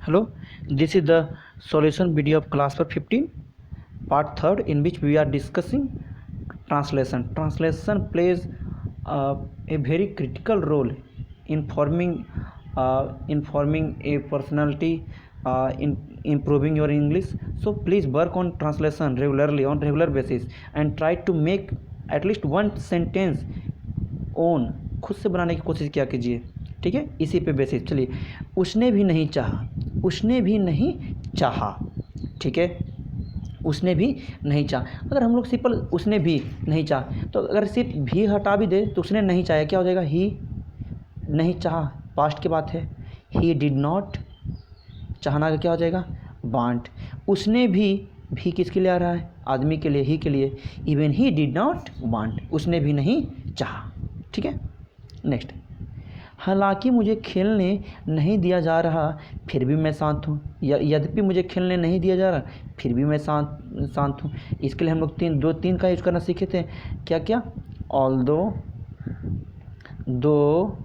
Hello, this is the solution video of class for 15, part 3rd, in which we are discussing translation. Translation plays a very critical role in forming a personality, in improving your English. So please work on translation regularly on regular basis and try to make at least one sentence own खुद से बनाने की कोशिश किया कीजिए, ठीक है। इसी पे बेसिस चलिए, उसने भी नहीं चाहा, उसने भी नहीं चाहा, ठीक है, उसने भी नहीं चाहा। अगर हम लोग सिंपल उसने भी नहीं चाहा, तो अगर सिर्फ भी हटा भी दे तो उसने नहीं चाहा क्या हो जाएगा, ही नहीं चाहा, पास्ट की बात है। ही डिड नॉट, चाहना का क्या हो जाएगा, वांट। उसने भी किसके लिए आ रहा है, आदमी के लिए, ही के लिए। Even he did not want, उसने भी नहीं चाहा, ठीक है। नेक्स्ट, हालांकि मुझे खेलने नहीं दिया जा रहा फिर भी मैं शांत हूँ। यद्यपि मुझे खेलने नहीं दिया जा रहा फिर भी मैं शांत हूँ। इसके लिए हम लोग तीन का यूज करना सीखे थे। क्या, ऑल्दो, दो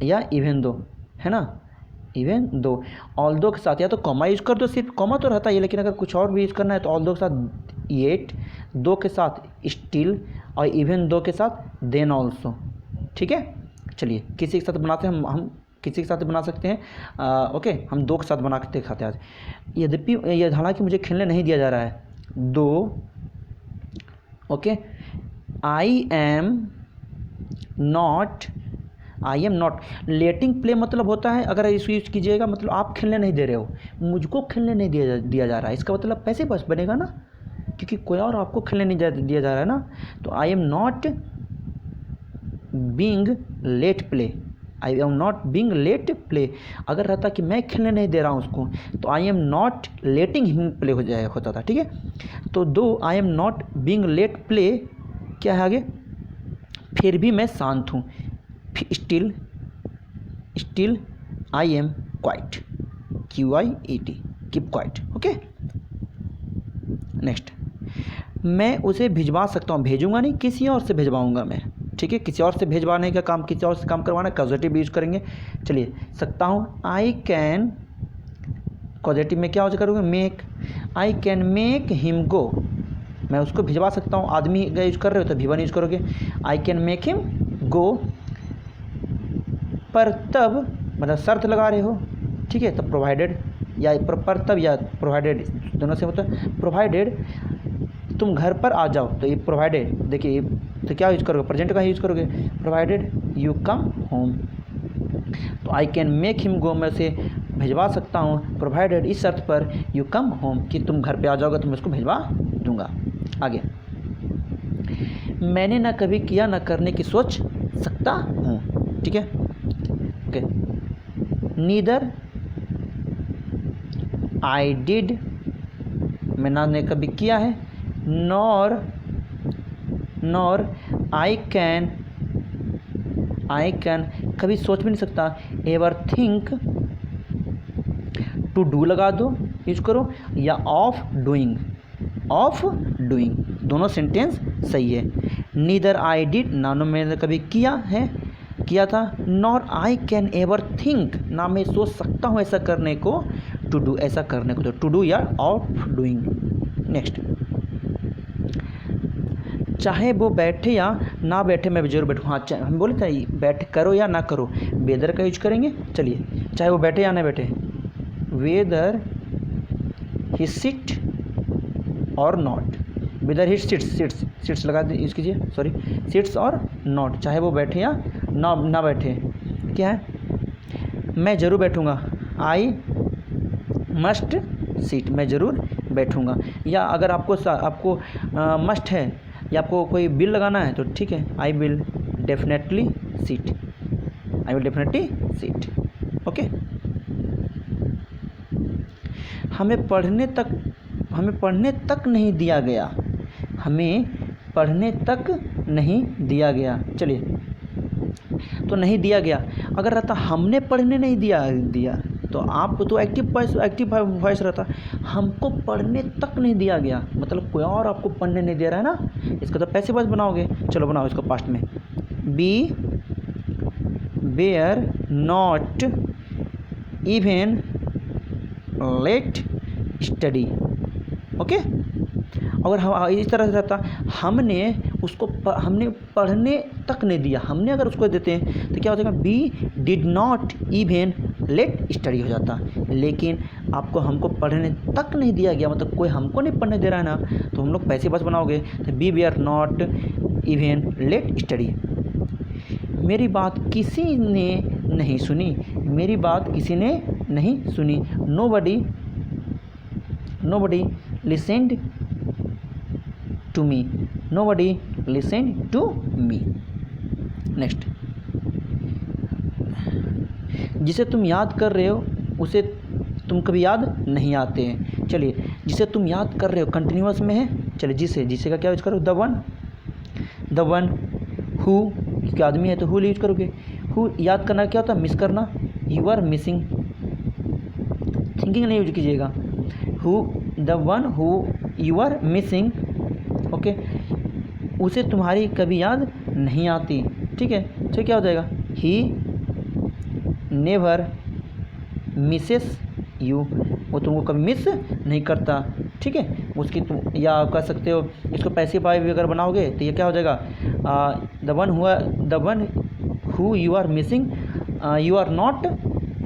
या इवन दो, है ना। इवन दो, ऑल्दो के साथ या तो कॉमा यूज कर दो, सिर्फ कॉमा तो रहता है, लेकिन अगर कुछ और भी यूज करना है तो ऑल्दो के साथ येट, दो के साथ स्टिल, और इवन दो के साथ देन ऑल्सो, ठीक है। चलिए किसी के साथ बनाते हैं, हम किसी के साथ बना सकते हैं। ओके, हम दो के साथ बना के दिखाते हैं आज। यद्यपि हालांकि मुझे खेलने नहीं दिया जा रहा है, दो, okay. I am not, letting play मतलब होता है, अगर इसको यूज कीजिएगा मतलब आप खेलने नहीं दे रहे हो, मुझको खेलने नहीं दिया जा रहा है, इसका मतलब पैसे बस बनेगा ना, क्योंकि कोई और आपको खेलने नहीं दिया जा रहा है ना। तो I am not being let play, I am not being let play. अगर रहता कि मैं खेलने नहीं दे रहा हूँ उसको, तो I am not letting him play होता था, ठीक है। तो दो I am not being let play, क्या है आगे, फिर भी मैं शांत हूँ। Still I am quiet, QIET, keep quiet, okay. Next, मैं उसे भिजवा सकता हूँ, भेजूंगा नहीं, किसी और से भिजवाऊंगा मैं, ठीक है। किसी और से भेजवाने का काम, किसी और से काम करवाना, कॉजेटिव यूज करेंगे। चलिए, सकता हूँ, आई कैन, कॉजेटिव में क्या हो करोगे, make, I can make him go, मैं उसको भिजवा सकता हूँ। आदमी का यूज कर रहे हो तो V1 यूज करोगे, आई कैन मेक हिम गो। पर तब मतलब शर्त लगा रहे हो, ठीक है, तब प्रोवाइडेड, या पर तब या प्रोवाइडेड, दोनों से होता है। प्रोवाइडेड तुम घर पर आ जाओ, तो ये प्रोवाइडेड, देखिए तो क्या यूज करोगे, प्रेजेंट का यूज करोगे, प्रोवाइडेड यू कम होम। तो I can make him go, मैं उसे भिजवा सकता हूँ, प्रोवाइडेड इस शर्त पर, यू कम होम, कि तुम घर पे आ जाओगे तो मैं उसको भिजवा दूंगा। आगे, मैंने ना कभी किया ना करने की सोच सकता हूँ, ठीक है, ओके। नीदर आई डिड, मैं ना ने कभी किया है, नॉर आई कैन कभी सोच भी नहीं सकता, एवर थिंक, टू डू लगा दो, यूज करो, या ऑफ डूइंग, दोनों सेंटेंस सही है। नीदर आई डिड, ना मैंने कभी किया था, nor I can ever think, ना मैं सोच सकता हूँ ऐसा करने को, टू डू, ऐसा करने को, तो टू डू या ऑफ डूइंग। नेक्स्ट, चाहे वो बैठे या ना बैठे मैं जरूर बैठूँ। हाँ, हम बोले थे बैठे करो या ना करो, वेदर का यूज करेंगे। चलिए, चाहे वो बैठे या ना बैठे, वेदर ही सिट और नॉट, वेदर ही सिट्स लगा दे, यूज कीजिए, सॉरी, सिट्स और नॉट, चाहे वो बैठे या ना बैठे। क्या है, मैं ज़रूर बैठूँगा, आई मस्ट सीट, मैं ज़रूर बैठूँगा। या अगर आपको मस्ट है या आपको कोई बिल लगाना है तो ठीक है, I will definitely seat, okay. हमें पढ़ने तक नहीं दिया गया, चलिए, तो नहीं दिया गया, अगर रहता हमने पढ़ने नहीं दिया तो आप तो एक्टिव वॉइस रहता, हमको पढ़ने तक नहीं दिया गया, मतलब कोई और आपको पढ़ने नहीं दे रहा है ना, इसका तो पैसिव वॉइस बनाओगे। चलो बनाओ इसको पास्ट में, we were not even let study. Okay, अगर हम इस तरह से रहता हमने उसको हमने पढ़ने तक नहीं दिया, हमने अगर उसको देते हैं तो क्या हो जाएगा, we did not even let study हो जाता। लेकिन आपको हमको पढ़ने तक नहीं दिया गया, मतलब कोई हमको नहीं पढ़ने दे रहा है ना, तो हम लोग पैसे बस बनाओगे तो we we are not even let study. मेरी बात किसी ने नहीं सुनी, मेरी बात किसी ने नहीं सुनी। Nobody listened to me, nobody listened to me. Next, जिसे तुम याद कर रहे हो उसे तुम कभी याद नहीं आते हैं। चलिए, जिसे तुम याद कर रहे हो कंटिन्यूअस में है, चलिए जिसे का क्या यूज करो, द वन हु, क्योंकि आदमी है तो हु यूज करोगे। हु याद करना क्या होता है, मिस करना, यू आर मिसिंग, थिंकिंग नहीं यूज कीजिएगा। Who, the one who you are missing, okay, उसे तुम्हारी कभी याद नहीं आती। ठीक है, तो क्या हो जाएगा, ही नेवर मिसेस यू, वो तुमको कभी मिस नहीं करता। ठीक है, उसकी तुम, या आप कह सकते हो इसको पैसिव वाइव अगर बनाओगे तो ये क्या हो जाएगा, the one who you are missing, you are not,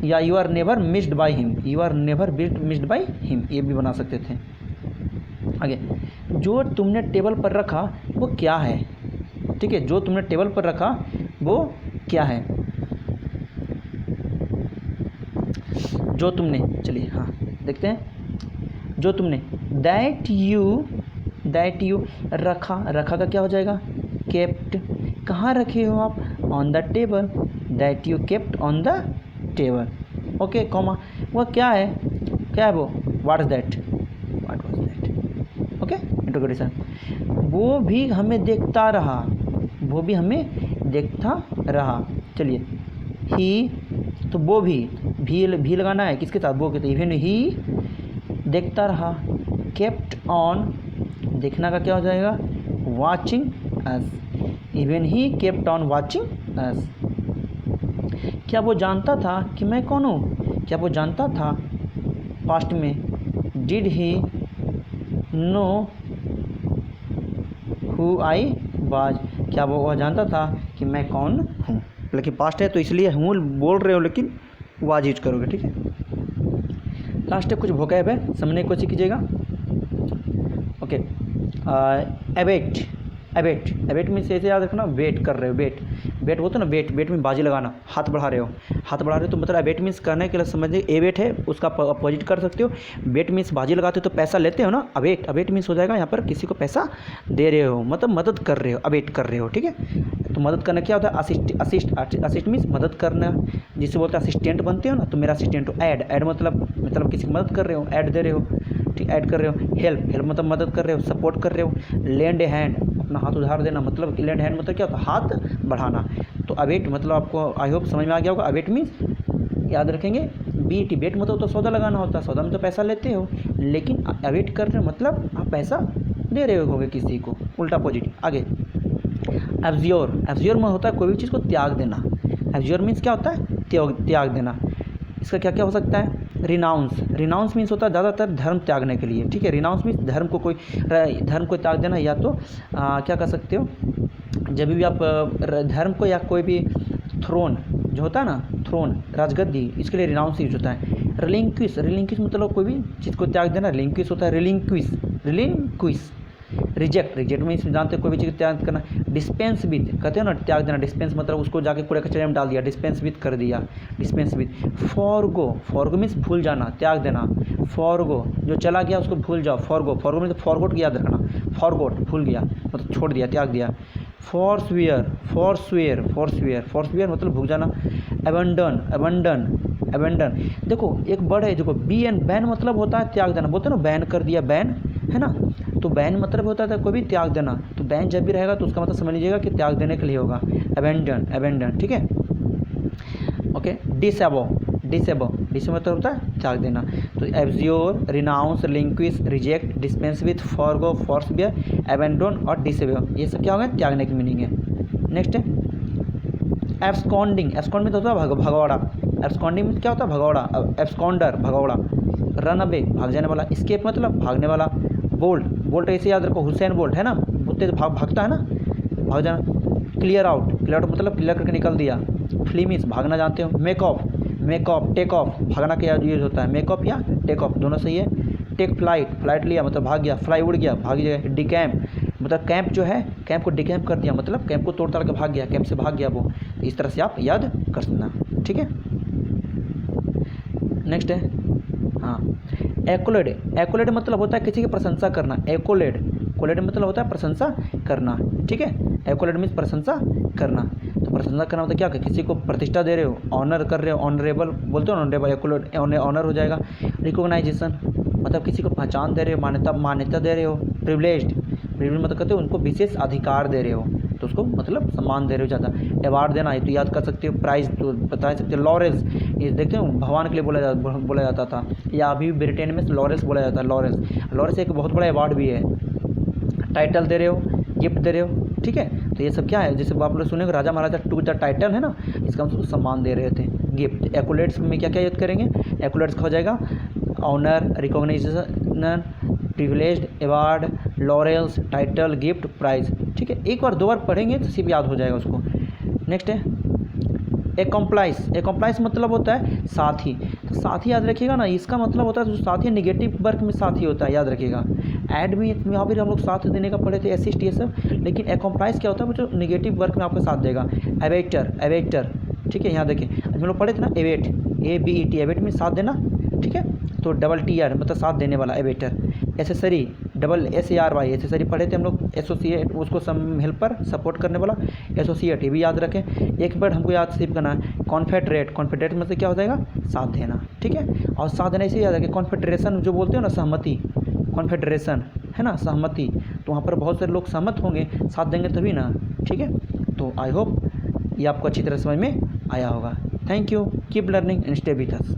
या you are never missed by him, you are never missed by him, ये भी बना सकते थे। आगे, जो तुमने टेबल पर रखा वो क्या है। ठीक है, जो तुमने टेबल पर रखा वो क्या है, जो तुमने, चलिए हाँ देखते हैं, जो तुमने, दैट यू रखा का क्या हो जाएगा, केप्ट, कहाँ रखे हो आप, on the table, that you kept on the table. Okay, comma, वह क्या है वो, what is that, okay, interrogation. वो भी हमें देखता रहा, चलिए, ही, तो वो भी लगाना है किसके साथ, वो के साथ, इवन ही देखता रहा, केप्ट ऑन, देखना का क्या हो जाएगा, watching us, even he kept on watching us. क्या वो जानता था कि मैं कौन हूँ, क्या वो जानता था, पास्ट में, did he know who I was, क्या वो जानता था कि मैं कौन हूँ, लेकिन पास्ट है तो इसलिए हूँ बोल रहे हो, लेकिन वाज यूज करोगे। ठीक है, लास्ट है कुछ वोकैब है, समझने की कोशिश कीजिएगा। ओके, एबेट में से ऐसे याद रखना, वेट कर रहे हो, वेट होता है ना, वेट में बाजी लगाना, हाथ बढ़ा रहे हो तो मतलब एबेट मीन्स करने के लिए समझिए, ए वेट है उसका अपोजिट कर सकते हो, वेट मीन्स बाजी लगाते हो तो पैसा लेते हो ना, अबेट मीन्स हो जाएगा यहाँ पर किसी को पैसा दे रहे हो, मतलब मदद कर रहे हो, अबेट कर रहे हो। ठीक है, तो मदद करना क्या होता है, असिस्ट मीन्स मदद करना, जिसे बोलते हैं असिस्टेंट बनते हो ना, तो मेरा असिस्टेंट हो। ऐड मतलब किसी की मदद कर रहे हो, ऐड दे रहे हो, ठीक, ऐड कर रहे हो। हेल्प मतलब मदद कर रहे हो, सपोर्ट कर रहे हो। लेंड ए हैंड, अपना हाथ उधार देना, मतलब लेंड हैंड मतलब क्या होता है, हाथ बढ़ाना। तो अवेट मतलब आपको आई होप समझ में आ गया होगा। अवेट मीन्स याद रखेंगे, बीट, बेट मतलब तो सौदा लगाना होता है, सौदा में तो पैसा लेते हो, लेकिन अवेट कर रहे हो मतलब आप पैसा दे रहे होगे किसी को, उल्टा अपोजिट। आगे, एब्ज्योर में होता है कोई भी चीज़ को त्याग देना। एब्ज्योर मीन्स क्या होता है, त्याग देना। इसका क्या क्या हो सकता है, रिनाउंस मीन्स होता है ज़्यादातर धर्म त्यागने के लिए। ठीक है, रिनाउंस मीन्स धर्म को त्याग देना, या तो क्या कर सकते हो, जब भी आप धर्म को या कोई भी थ्रोन जो होता है ना, थ्रोन राजगद्दी, इसके लिए रिनाउंस यूज होता है। रिलिंक्विश मतलब कोई भी चीज़ को त्याग देना, रिलिंक्विश होता है रिलिंक्विश। रिजेक्ट मीन्स जानते हो कोई भी चीज़ त्याग करना। डिस्पेंस विथ कहते हो ना, त्याग देना, डिस्पेंस मतलब उसको जाके कूड़े कचरे में डाल दिया, डिस्पेंस विथ कर दिया, डिस्पेंस विथ। फॉरगो मीन्स भूल जाना, त्याग देना। फॉरगो जो चला गया उसको भूल जाओ, फॉरगो मीन्स फॉरगोट याद रखना, फॉरगोट भूल गया मतलब छोड़ दिया, त्याग दिया। फॉरस्वेयर मतलब भूल जाना। अबेंडन देखो एक वर्ड है, देखो बैन मतलब होता है त्याग देना, बोलते ना बैन कर दिया, बैन है ना, तो बैन मतलब होता था कोई भी त्याग देना, तो बैन जब भी रहेगा तो उसका मतलब समझ लीजिएगा कि त्याग देने के लिए होगा। अबेंडन ठीक है। ओके, डिसेबो मतलब होता है त्याग देना। तो abjure, renounce, relinquish, reject, dispense with, forgo, forswear, abandon और डिसेबो, ये सब क्या होगा, त्यागने की मीनिंग है। नेक्स्ट है एब्सकॉन्डिंग। एब्सकॉन्ड में तो होता है भगवाड़ा, एब्सकॉन्डिंग मीन्स क्या होता है, भगौड़ा, एब्सकॉन्डर भगौड़ा, रन अवे भाग जाने वाला, एस्केप मतलब भागने वाला, बोल्ट, बोल्ट ऐसे याद रखो, हुसैन बोल्ट है ना, वो भागता है ना, भाग जाना, क्लियर आउट, क्लियर आउट मतलब क्लियर करके निकल दिया, फ्ली मीन्स भागना जानते हो, मेक ऑफ, टेक ऑफ भागना क्या यूज होता है, मेक ऑफ या टेक ऑफ दोनों सही है, टेक फ्लाइट, फ्लाइट लिया मतलब भाग गया, फ्लाई उड़ गया भाग गया, डिकैम्प मतलब कैंप जो है, कैंप को डिकैम्प कर दिया मतलब कैंप को तोड़ ताड़ के भाग गया, कैंप से भाग गया वो, तो इस तरह से आप याद कर सकना, ठीक है। नेक्स्ट है हाँ, एक्कोलेड, एक्कोलेड मतलब होता है किसी की प्रशंसा करना, एक्कोलेड, कोलेड मतलब होता है प्रशंसा करना, ठीक है, एक्कोलेड मीन्स प्रशंसा करना, तो प्रशंसा करना मतलब क्या, किसी को प्रतिष्ठा दे रहे हो, ऑनर कर रहे हो, ऑनरेबल बोलते हो, ऑनरेबल एक्कोलेड ऑनर हो जाएगा, रिकॉग्नाइजेशन मतलब किसी को पहचान दे रहे हो, मान्यता दे रहे हो, प्रिविलेज्ड, प्रिविलेज मतलब कहते हो उनको विशेष अधिकार दे रहे हो, तो उसको मतलब सम्मान दे रहे हो ज़्यादा, अवार्ड देना है तो याद कर सकते हो, प्राइज़ तो बता सकते हो, लॉरेंस ये देखते हो भगवान के लिए बोला जाता था, या अभी ब्रिटेन में लॉरेंस बोला जाता है, लॉरेंस एक बहुत बड़ा अवार्ड भी है, टाइटल दे रहे हो, गिफ्ट दे रहे हो, ठीक है, तो ये सब क्या है, जैसे आप लोग सुनेंगे राजा महाराजा टू द टाइटल है ना, इसका हम उसको सम्मान दे रहे थे, गिफ्ट, एक्कोलेट्स में क्या क्या याद करेंगे, एक्कोलेट्स का हो जाएगा honour, recognition, privileged, award, laurels, title, gift, prize, ठीक है, एक बार दो बार पढ़ेंगे तो सिर्फ याद हो जाएगा उसको। नेक्स्ट है एकम्प्लाइज, एकम्प्लाइज मतलब होता है साथी, तो साथी याद रखिएगा ना, इसका मतलब होता है जो साथी निगेटिव वर्क में साथी होता है, याद रखिएगा, ऐड में यहाँ पर हम लोग साथ देने का पढ़े थे असिस्ट ये सब, लेकिन एकम्प्लाइज क्या होता है वो जो निगेटिव वर्क में आपका साथ देगा, एवेटर, ठीक है, यहाँ देखिए हम लोग पढ़े थे ना, एवेट, ABET, एवेट में साथ देना, ठीक है, तो डबल TR मतलब साथ देने वाला avatar, accessory, double SARY, accessory पढ़े थे हम लोग, एसोसिएट उसको हेल्पर सपोर्ट करने वाला, एसोसिएट ये भी याद रखें, एक बार हमको याद सिर्फ करना है, कॉन्फेडरेट मतलब क्या हो जाएगा, साथ देना, ठीक है, और साथ देना इसे याद रखें, कॉन्फेडरेशन जो बोलते हो ना, सहमति, कॉन्फेडरेशन है ना, सहमति, तो वहाँ पर बहुत सारे लोग सहमत होंगे, साथ देंगे तभी ना, ठीक है, तो आई होप ये आपको अच्छी तरह समझ में आया होगा। Thank you, keep learning and stay with us.